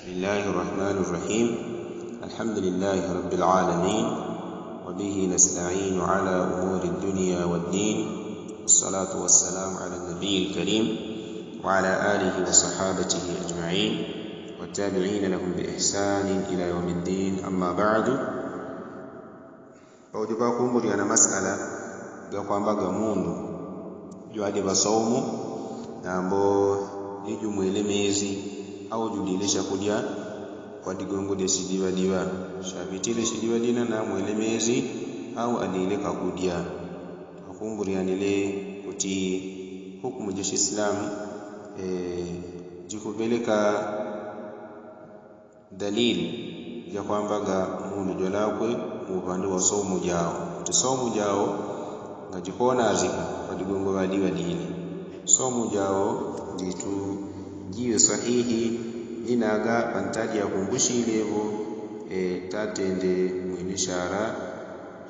بسم الله الرحمن الرحيم. الحمد لله رب العالمين، وبه نستعين على أمور الدنيا والدين، والصلاة والسلام على النبي الكريم وعلى آله وصحابته أجمعين والتابعين لهم بإحسان إلى يوم الدين. أما بعد، فوجبكم بريانا مسألة kwamba gamundu jwadi basaumu nambo iju mwelemezi au judilisha kudya kwa digongo de sidiwa diwa shabitile sidiwa dina na mwelemezi au adile kakudya akumburianile kuti hukumu jeshi Islam jikupeleka dalili ya kwamba ga mundu jolakwe upande wa saumu jao kuti saumu jao ngajikona azika kwa digongo wadiwa dile saumu jao jitu jiwe sahihi inaga pantaji ya kumbushilebo tatende mwinishara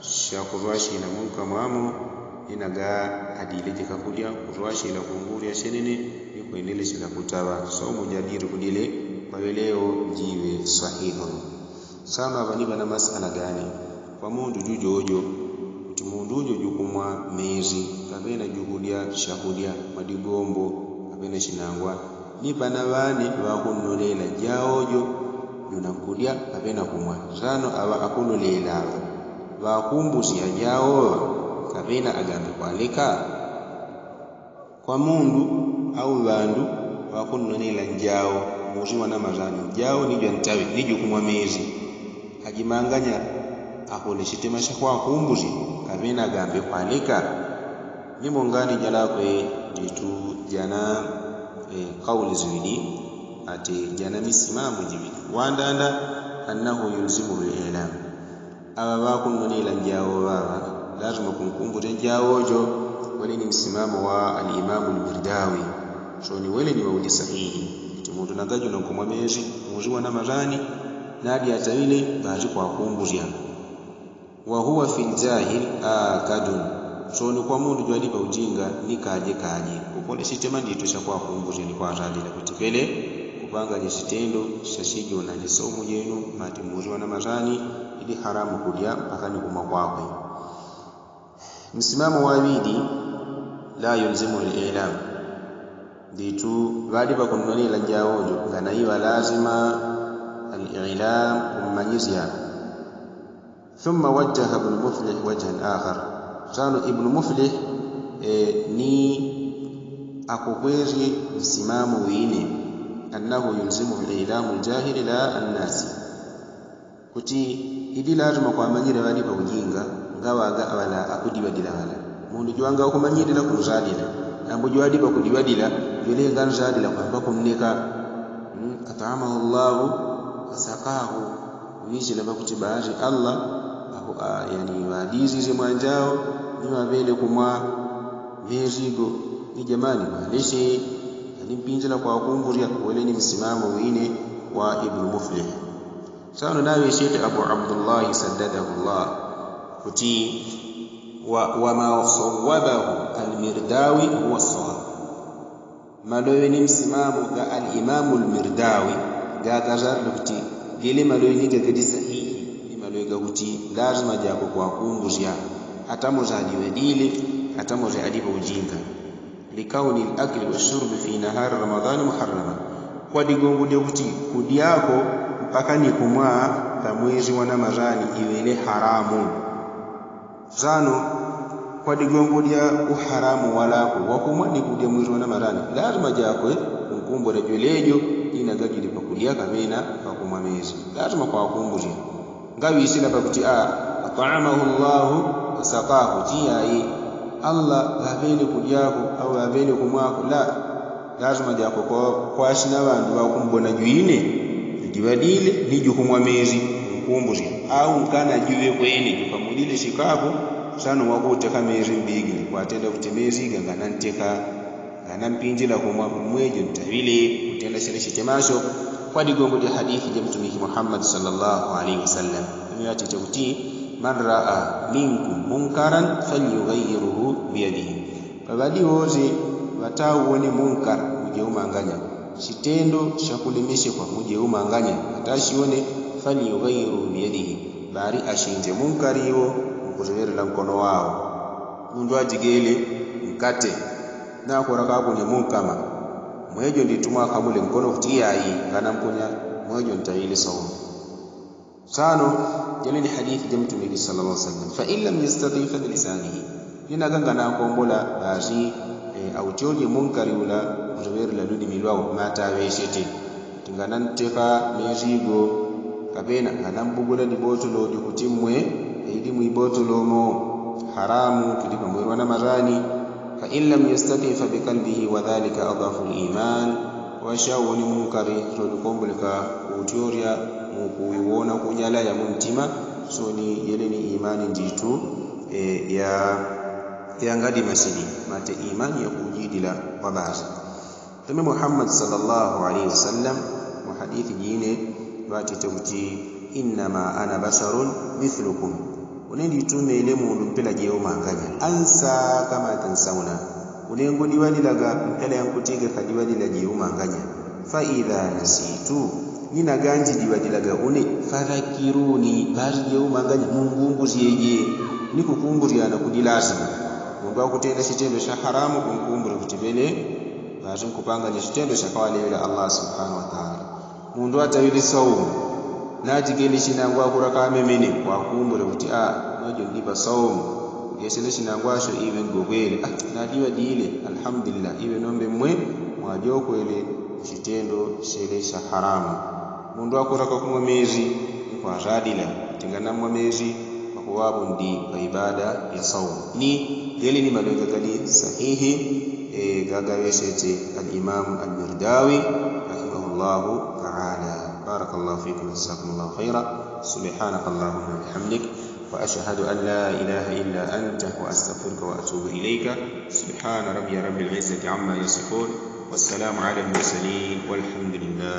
shakurwashi na munka mwamo inaga adile kakudya kurwashi la kunguri ya shenene ni kuendele shila kutawa saumu jadiru kudile kwa leo jiwe sahihi. Sana abaniba na masala gani kwa mundu jujojo mundu jukumwa mezi kabena juhudia shahudia madigombo kabena shinangwa ni bana bani bakunolela jaojo yunakudia kabena kumwa zano aba akunolela bakumbuzi ajao kabena agambe kwaleka kwa mundu au bandu bakunolela njao muzi wana mazani jao ni jantawi ni jukumwa mezi hajimanganya akole shitema shakwa kumbuzi kabena gambe kwaleka ni mongani jalakwe jitu jana kauli ziwili ati jana misimamo jibili wandanda annahu yulzimu al-i'lam aba bakunonela njao baba lazima kumkumbure njaojo wale ni msimamo wa al-Imam al-Mirdawi so ni wale ni wauli sahihi tumudu nagajo na kumwamezi muzi wana mazani nadi atawile bazi kwa kumbuzia wa huwa fil jahil akadun so ni kwa mundu jwalipa ujinga ni kaje ukole sitema nditu shakwa kumbuzia ni kwa radila kutikele kupanga ni sitendo shashiji na jisomo jenu mati muzi wana mazani ili haramu kudia mpaka ni kumakwakwe. Msimamo wa bidi la yulzimu al-i'lam ditu balipa kunonela njaojo ganaiwa lazima al-i'lam kumanyizia. ثم وجه ابن مفلح وجها آخر كان ابن مفلح ni akukwezi msimamo wine annahu yulzimu al-i'lam al-jahil la an-nas kuti idi lazima kwa manyira bali pa ujinga ngawaga wala akudiwadila wala mundu jwanga kumanyira kuzadila nambo jwadi pa kudiwadila yule nganzadila kwamba kumneka katamahu Allah asaqahu wishi la kuti baadhi Allah yani wadizi zimwanjao ni wabele kumwa mezigo ni jamani malishe alimpinjila kwa kumburia wale ni msimamo wine wa Ibn Muflih. Sana nawe Sheikh Abu Abdullah saddadahu Allah kuti wa ma sawabahu al-Mirdawi huwa sawab maloyo ni msimamo ga al-Imam al-Mirdawi ga kazarukti gele maloyo ni gadi sahihi ni maloyo ga kuti lazima jako kwa kumbuzia hata mozadi wedile hata mozadi pa ujinga likauni al-akli wash-shurb fi nahar ramadan muharrama kwa digongo de kuti kudiako mpaka ni kumwa ta mwezi wa Ramadhani iwele haramu zano kwa digongo dia uharamu wala kwa kumwa ni kudia mwezi wa Ramadhani lazima jako kumkumbo rejolejo ina gajili pa kudia kabena pa kumwa mezi lazima kwa kumbuzia ngawi sina pa kuti at'amahu Allah wasaqahu jiyai Allah labeni kudiako au labeni kumwako la lazima jako kwa shina bandu bakumbona juine jiwadile ni jukumwa mezi mkumbuzi au nkana juwe kwene jukamudile shikapo sana wakote kamezi mbigi kwatenda kutemezi gangananteka nganampinjila kumwa mweje ntawile kutenda shile shitemasho kwa digongo ya hadithi ya mtume Muhammad sallallahu alaihi wasallam ameyati tawti man raa minkum munkaran falyughayyiruhu biyadihi fabadi wote watauone munkar uje umanganya shitendo shakulemeshe kwa muje umanganya atashione fali yughayyiru biyadihi bari ashinje munkariwo kuzoverera mkono wao mundu ajigele mkate na koraka kunye munkama mwejo nditumwa kamule mkono kutia hii kana mkonya mwejo ntaile sawa sano jaleni hadithi ya mtume sallallahu alaihi wasallam fa illam yastati fa lisanihi ina ganga na kombola bazi au choje munkari ula kuzoverera ludi milwao mata weshete tinganan teka mezigo kapena anambugula ni botolo dikutimwe ili muibotolo mo haramu tulipa mwirwa na marani fa illam yastati fa biqalbihi wa dhalika adhafu al-iman wa shawni munkari tulikomboleka utioria mukuiona kunyala ya muntima so ni yeleni imani nditu ya ngadi masidi mate imani ya kujidila kwa basi Mtume Muhammad sallallahu alaihi wasallam wa hadithi jine wati tawti inma ana basharun mithlukum unendi tume ile mundu mpela jeo manganya ansa kama tansauna unengo diwali laga mpela yankutiga kadiwali la jeo manganya fa idha nasitu nina ganji diwali laga une farakiruni bari jeo manganya mungu ziyeje nikukumburiana kudilazima mungu akutenda shitendo sha haramu kunkumbura kutibele bari kupanga shitendo sha kawale ila Allah subhanahu wa ta'ala mundu atawili saumu najigeli shinangwa kuraka memene kwa kumbure kuti nojo ndiba saumu yesele shinangwa sho iwe ngogwele nadiwa dile alhamdulillah iwe nombe mwe mwajoko ile shitendo shele sha haramu mundu akuraka kumwa mezi kwa radila tingana mwa mezi kwa kuwabu ndi kwa ibada ya saumu ni yele ni malengo kali sahihi gaga yeshete al-Imam al-Mirdawi rahimahullahu ta'ala بارك الله فيكم وجزاكم الله خيرا سبحانك اللهم وبحمدك واشهد ان لا اله الا انت واستغفرك واتوب اليك سبحان ربي رب العزه عما يصفون والسلام على المرسلين والحمد لله